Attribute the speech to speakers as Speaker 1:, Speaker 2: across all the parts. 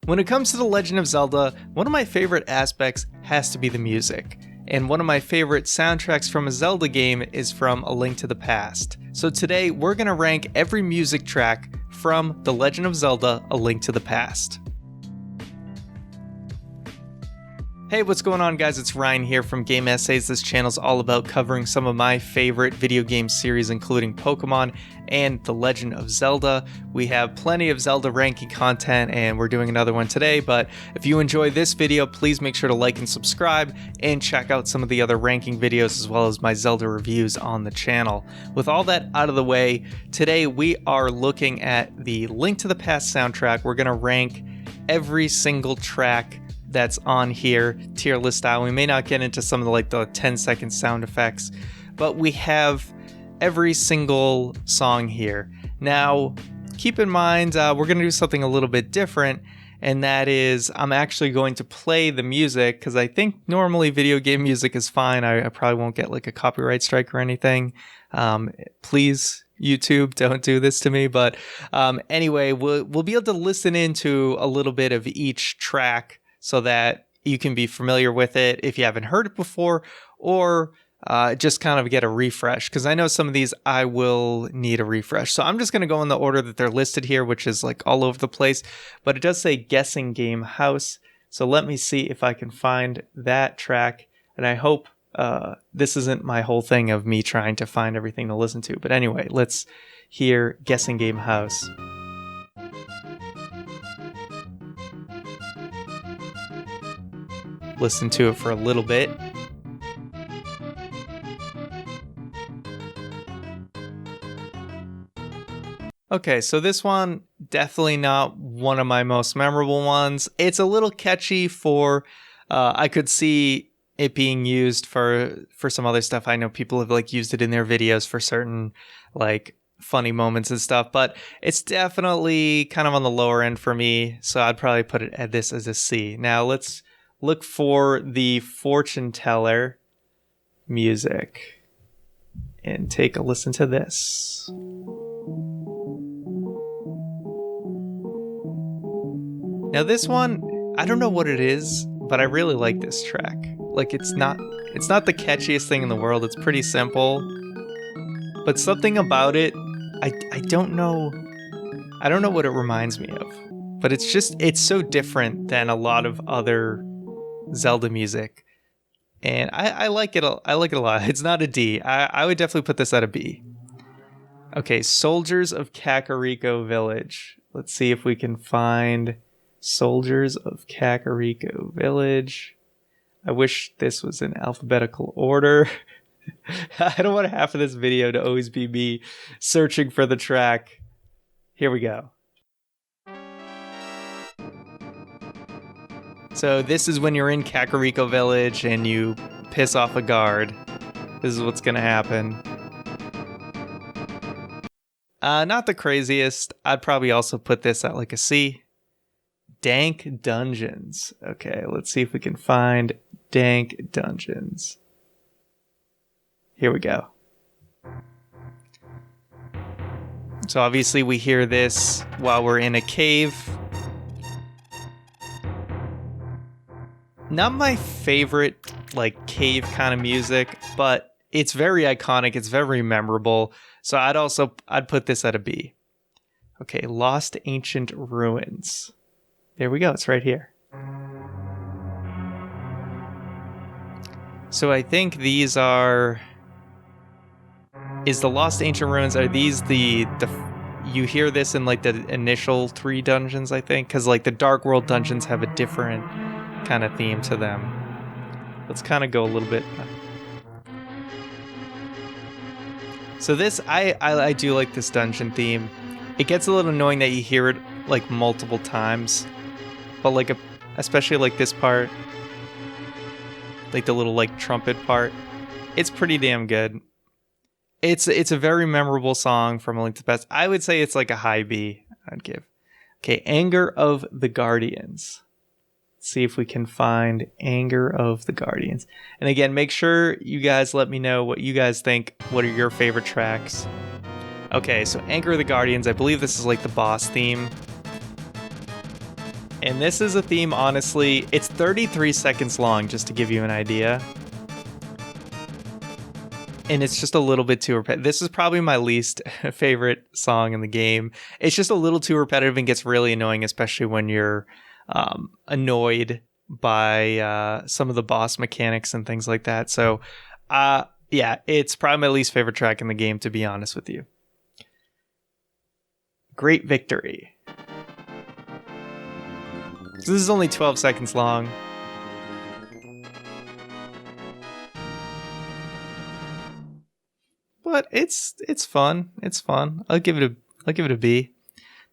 Speaker 1: When it comes to The Legend of Zelda, one of my favorite aspects has to be the music. And one of my favorite soundtracks from a Zelda game is from A Link to the Past. So today we're going to rank every music track from The Legend of Zelda: A Link to the Past. Hey, what's going on, guys? It's Ryan here from Game Essays. This channel's all about covering some of my favorite video game series, including Pokemon and The Legend of Zelda. We have plenty of Zelda ranking content, and we're doing another one today, but if you enjoy this video, please make sure to like and subscribe, and check out some of the other ranking videos as well as my Zelda reviews on the channel. With all that out of the way, today we are looking at the Link to the Past soundtrack. We're going to rank every single track that's on here, tier list style. We may not get into some of the 10-second sound effects, but we have every single song here. Now, keep in mind, we're going to do something a little bit different, and that is I'm actually going to play the music, because I think normally video game music is fine. I probably won't get a copyright strike or anything. Please, YouTube, don't do this to me. But anyway, we'll be able to listen into a little bit of each track, so that you can be familiar with it if you haven't heard it before, or just kind of get a refresh, because I know some of these I will need a refresh. So I'm just going to go in the order that they're listed here, which is all over the place, but it does say Guessing Game House. So let me see if I can find that track, and I hope this isn't my whole thing of me trying to find everything to listen to. But anyway, let's hear Guessing Game House. Listen to it for a little bit. Okay, so this one, definitely not one of my most memorable ones. It's a little catchy for, I could see it being used for some other stuff. I know people have used it in their videos for certain funny moments and stuff, but it's definitely kind of on the lower end for me. So I'd probably put it at this as a C. Now let's look for the fortune teller music and take a listen to this. Now this one, I don't know what it is, but I really like this track. It's not the catchiest thing in the world. It's pretty simple, but something about it, I don't know what it reminds me of, but it's so different than a lot of other Zelda music, and I like it. I like it a lot. It's not a D. I would definitely put this at a B. Okay, Soldiers of Kakariko Village. Let's see if we can find Soldiers of Kakariko Village. I wish this was in alphabetical order. I don't want half of this video to always be me searching for the track. Here we go. So this is when you're in Kakariko Village and you piss off a guard. This is what's gonna happen. Not the craziest. I'd probably also put this at a C. Dank Dungeons. Okay, let's see if we can find Dank Dungeons. Here we go. So obviously we hear this while we're in a cave. Not my favorite cave kind of music, but it's very iconic, it's very memorable. So I'd put this at a B. Okay, Lost Ancient Ruins. There we go, it's right here. So I think these are... Is the Lost Ancient Ruins, are these the you hear this in the initial 3 dungeons, I think? Because the Dark World dungeons have a different kind of theme to them. Let's kind of go a little bit. So this, I do like this dungeon theme. It gets a little annoying that you hear it multiple times, but especially this part, the little trumpet part, it's pretty damn good. It's a very memorable song from A Link to the Past. I would say it's a high B I'd give. Okay, Anger of the Guardians. See if we can find Anger of the Guardians. And again, make sure you guys let me know what you guys think. What are your favorite tracks? Okay, so Anger of the Guardians. I believe this is the boss theme. And this is a theme, honestly, it's 33 seconds long, just to give you an idea. And it's just a little bit too repetitive. This is probably my least favorite song in the game. It's just a little too repetitive and gets really annoying, especially when you're annoyed by some of the boss mechanics and things like that. So, yeah, it's probably my least favorite track in the game, to be honest with you. Great Victory. So this is only 12 seconds long. But it's fun. It's fun. I'll give it a B.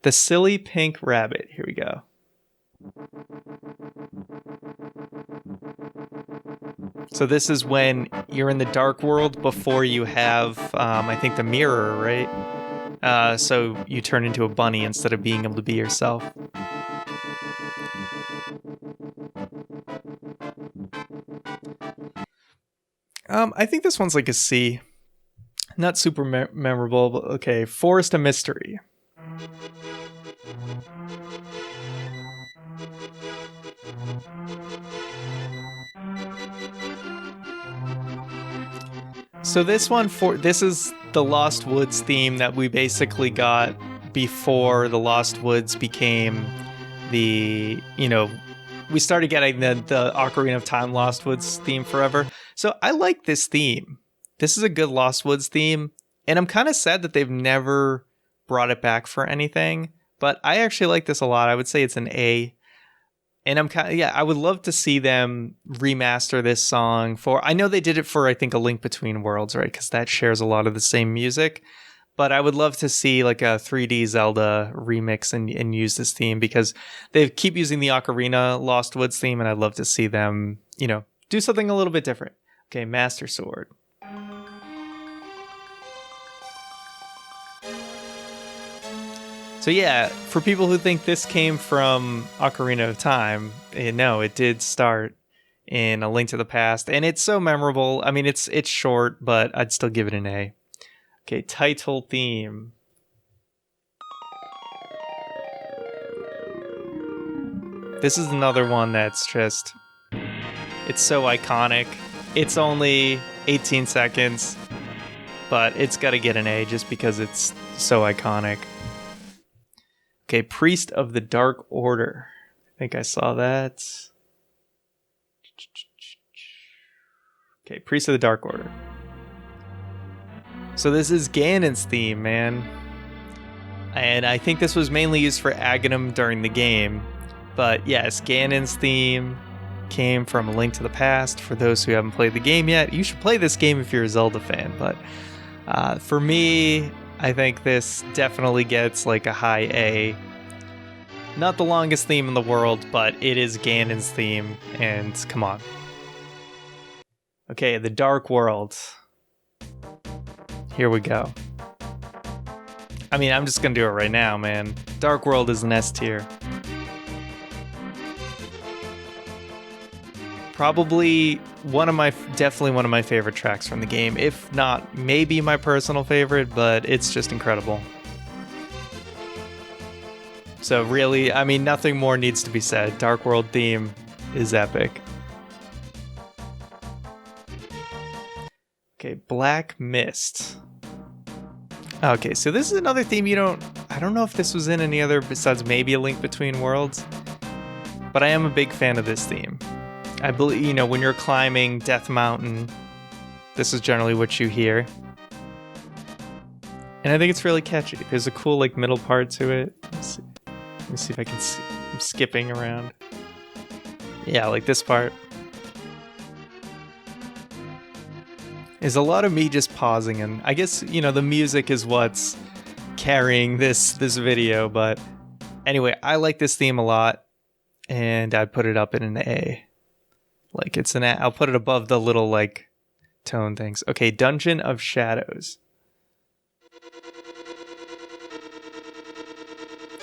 Speaker 1: The Silly Pink Rabbit. Here we go. So this is when you're in the dark world before you have, I think, the mirror, right? So you turn into a bunny instead of being able to be yourself. I think this one's like a C. Not super memorable, but okay. Forest of Mystery. So this is the Lost Woods theme that we basically got before the Lost Woods became the, we started getting the Ocarina of Time Lost Woods theme forever. So I like this theme. This is a good Lost Woods theme, and I'm kind of sad that they've never brought it back for anything, but I actually like this a lot. I would say it's an A. And I would love to see them remaster this song I know they did it for, I think, A Link Between Worlds, right? Because that shares a lot of the same music. But I would love to see like a 3D Zelda remix and use this theme, because they keep using the Ocarina Lost Woods theme, and I'd love to see them, do something a little bit different. Okay, Master Sword. So yeah, for people who think this came from Ocarina of Time, no, it did start in A Link to the Past, and it's so memorable. I mean, it's short, but I'd still give it an A. Okay, title theme. This is another one that's just, it's so iconic. It's only 18 seconds, but it's got to get an A just because it's so iconic. Okay, Priest of the Dark Order. I think I saw that. Okay, Priest of the Dark Order. So this is Ganon's theme, man. And I think this was mainly used for Aghanim during the game. But yes, Ganon's theme came from A Link to the Past. For those who haven't played the game yet, you should play this game if you're a Zelda fan. But for me, I think this definitely gets like a high A. Not the longest theme in the world, but it is Ganon's theme, and come on. Okay, The Dark World. Here we go. I mean, I'm just gonna do it right now, man. Dark World is an S tier. Probably definitely one of my favorite tracks from the game. If not, maybe my personal favorite, but it's just incredible. So really, I mean, nothing more needs to be said. Dark World theme is epic. Okay, Black Mist. Okay, so this is another theme I don't know if this was in any other besides maybe A Link Between Worlds, but I am a big fan of this theme. I believe, when you're climbing Death Mountain, this is generally what you hear. And I think it's really catchy. There's a cool, middle part to it. Let me see if I can see. I'm skipping around. Yeah, like this part. There's a lot of me just pausing, and I guess, the music is what's carrying this video, but anyway, I like this theme a lot, and I'd put it up in an A. It's an A. I'll put it above the little, tone things. Okay, Dungeon of Shadows.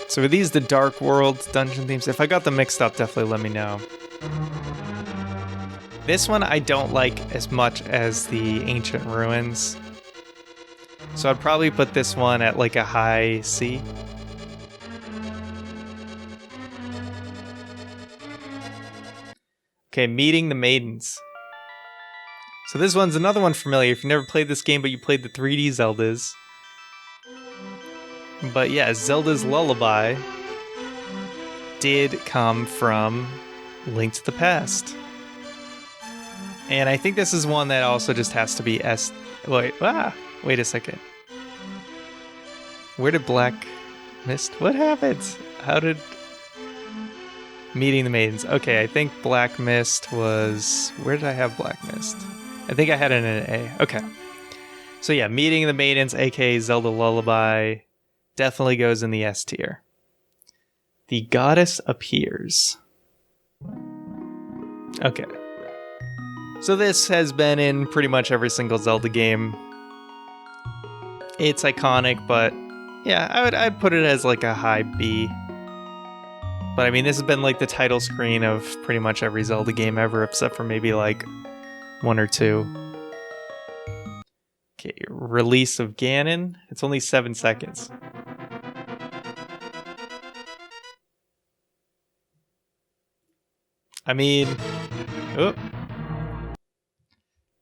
Speaker 1: So are these the Dark World dungeon themes? If I got them mixed up, definitely let me know. This one I don't like as much as the Ancient Ruins. So I'd probably put this one at a high C. Okay, Meeting the Maidens. So this one's another one familiar. If you never played this game, but you played the 3D Zeldas. But yeah, Zelda's Lullaby did come from Link to the Past. And I think this is one that also just has to be S... Wait a second. Where did Black Mist... What happened? How did... Meeting the Maidens. Okay, I think Black Mist was... Where did I have Black Mist? I think I had it in an A. Okay. So yeah, Meeting the Maidens, aka Zelda Lullaby, definitely goes in the S tier. The Goddess Appears. Okay. So this has been in pretty much every single Zelda game. It's iconic, but yeah, I'd put it as like a high B. But I mean, this has been like the title screen of pretty much every Zelda game ever, except for maybe like 1 or 2. Okay, Release of Ganon. It's only 7 seconds. I mean, oh,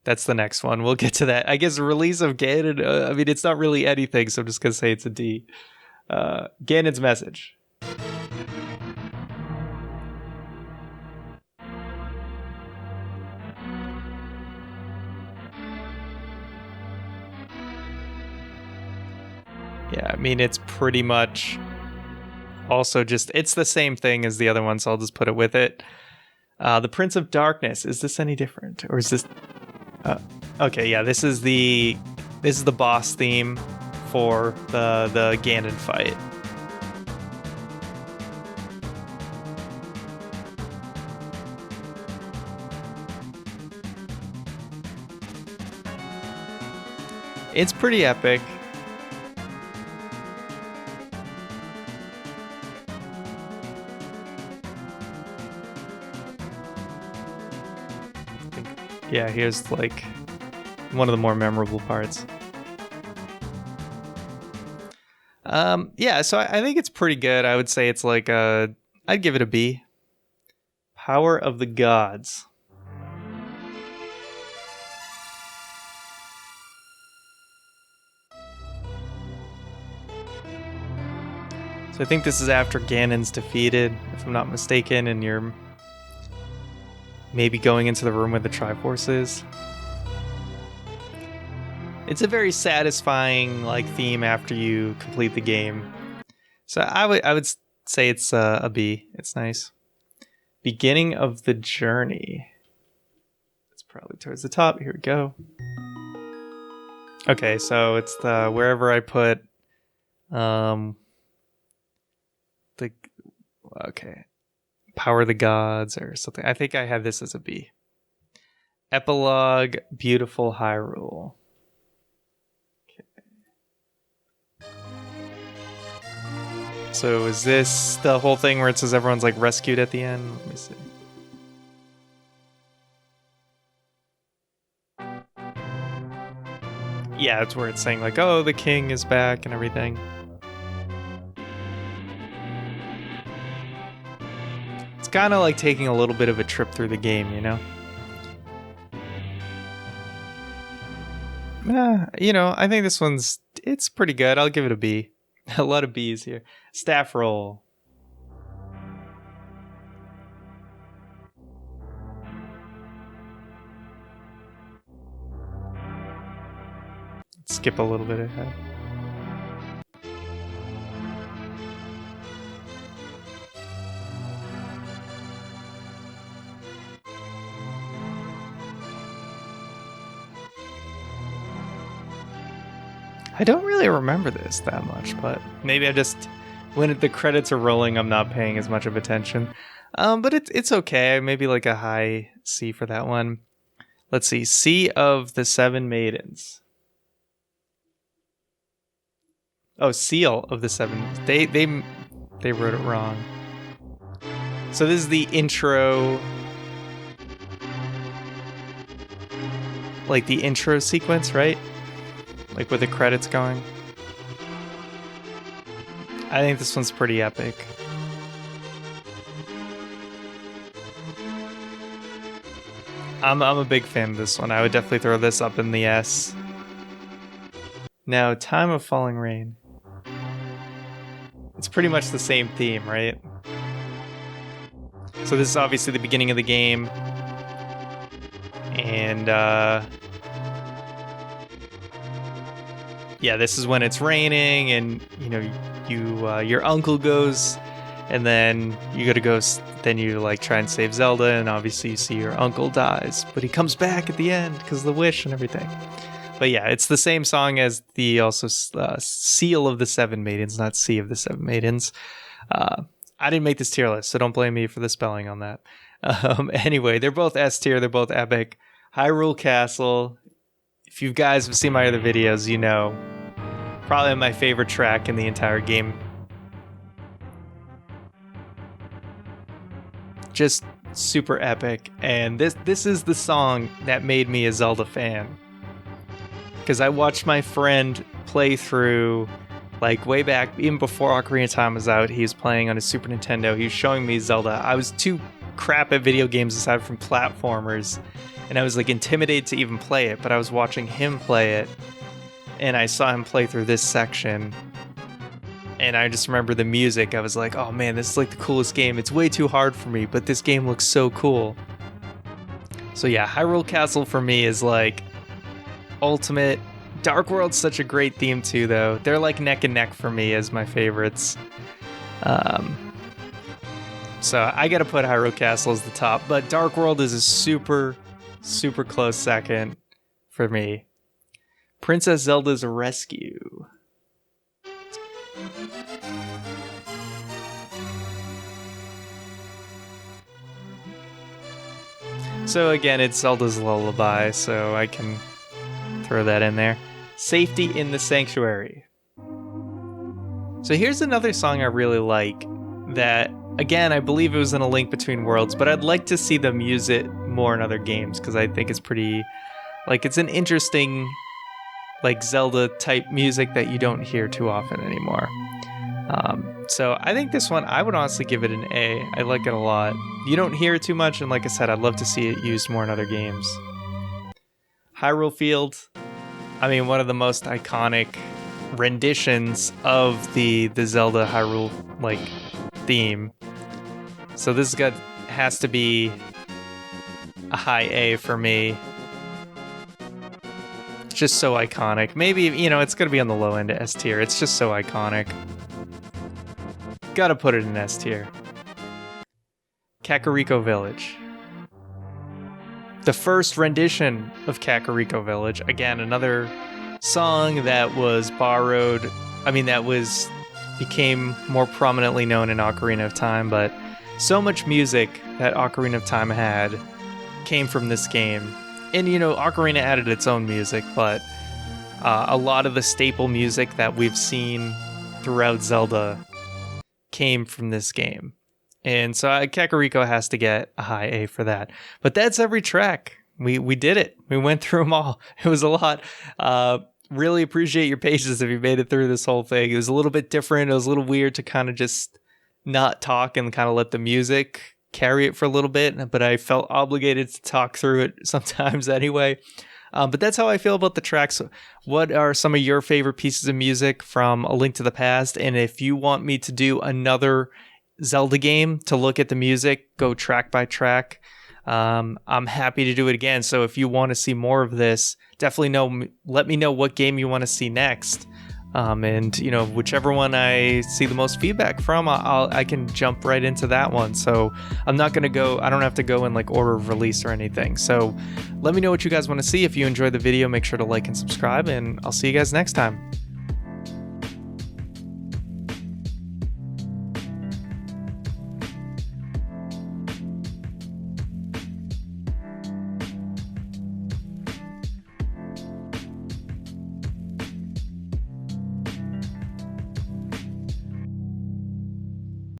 Speaker 1: that's the next one. We'll get to that. I guess Release of Ganon, I mean, it's not really anything, so I'm just going to say it's a D. Ganon's Message. Yeah, I mean, it's pretty much also just, it's the same thing as the other one, so I'll just put it with it. The Prince of Darkness. Is this any different? Or is this... okay, yeah, this is the boss theme for the Ganon fight. It's pretty epic. Yeah, here's like one of the more memorable parts. Yeah, so I think it's pretty good. I would say it's like I'd give it a B. Power of the Gods. So I think this is after Ganon's defeated, if I'm not mistaken, and you're maybe going into the room with the Triforce is. It's a very satisfying like theme after you complete the game. So I would say it's a B. It's nice. Beginning of the Journey. It's probably towards the top. Here we go. Okay, so it's the wherever I put okay. Power of the Gods or something. I think I have this as a B. Epilogue, Beautiful Hyrule. Okay. So is this the whole thing where it says everyone's like rescued at the end? Let me see. Yeah, it's where it's saying like, oh, the king is back and everything. Kind of like taking a little bit of a trip through the game, you know? You know, I think this it's pretty good. I'll give it a B. A lot of B's here. Staff roll. Skip a little bit ahead. I don't really remember this that much, but maybe I just, when the credits are rolling, I'm not paying as much of attention. But it's okay. Maybe like a high C for that one. Let's see. Sea of the Seven Maidens. Oh, Seal of the Seven. They wrote it wrong. So this is the intro, like the intro sequence, right? Like with the credits going. I think this one's pretty epic. I'm a big fan of this one. I would definitely throw this up in the S. Now, Time of Falling Rain. It's pretty much the same theme, right? So this is obviously the beginning of the game. And, yeah, this is when it's raining and, you know, your uncle goes and then you gotta go, then you like try and save Zelda, and obviously you see your uncle dies, but he comes back at the end because of the wish and everything. But yeah, it's the same song as the also Seal of the Seven Maidens, not Sea of the Seven Maidens. I didn't make this tier list, so don't blame me for the spelling on that. Anyway, they're both S tier, they're both epic. Hyrule Castle, if you guys have seen my other videos, you know, probably my favorite track in the entire game. Just super epic, and this is the song that made me a Zelda fan. Because I watched my friend play through, like way back, even before Ocarina of Time was out, he was playing on his Super Nintendo, he was showing me Zelda. I was too crap at video games aside from platformers, and I was like intimidated to even play it, but I was watching him play it, and I saw him play through this section. And I just remember the music. I was like, oh man, this is like the coolest game. It's way too hard for me, but this game looks so cool. So yeah, Hyrule Castle for me is like ultimate. Dark World's such a great theme too, though. They're like neck and neck for me as my favorites. So I gotta put Hyrule Castle as the top, but Dark World is a super, super close second for me. Princess Zelda's Rescue. So again, it's Zelda's Lullaby, so I can throw that in there. Safety in the Sanctuary. So here's another song I really like that, again, I believe it was in A Link Between Worlds, but I'd like to see them use it more in other games because I think it's pretty, like, it's an interesting, like, Zelda-type music that you don't hear too often anymore. So I think this one, I would honestly give it an A. I like it a lot. You don't hear it too much, and like I said, I'd love to see it used more in other games. Hyrule Field, I mean, one of the most iconic renditions of the Zelda Hyrule, like, theme. So this has to be a high A for me. It's just so iconic. Maybe, you know, it's gonna be on the low end of S tier. It's just so iconic. Gotta put it in S tier. Kakariko Village. The first rendition of Kakariko Village. Again, another song that was borrowed, became more prominently known in Ocarina of Time, but so much music that Ocarina of Time had came from this game. And, you know, Ocarina added its own music, but a lot of the staple music that we've seen throughout Zelda came from this game. And so Kakariko has to get a high A for that. But that's every track. We did it. We went through them all. It was a lot. Really appreciate your patience if you made it through this whole thing. It was a little bit different. It was a little weird to kind of just not talk and kind of let the music carry it for a little bit, but I felt obligated to talk through it sometimes anyway. But that's how I feel about the tracks. What are some of your favorite pieces of music from A Link to the Past? And if you want me to do another Zelda game to look at the music, go track by track, I'm happy to do it again. So if you want to see more of this, definitely let me know what game you want to see next. And, you know, whichever one I see the most feedback from, I can jump right into that one. So I don't have to go in like order of release or anything. So let me know what you guys want to see. If you enjoyed the video, make sure to like and subscribe, and I'll see you guys next time.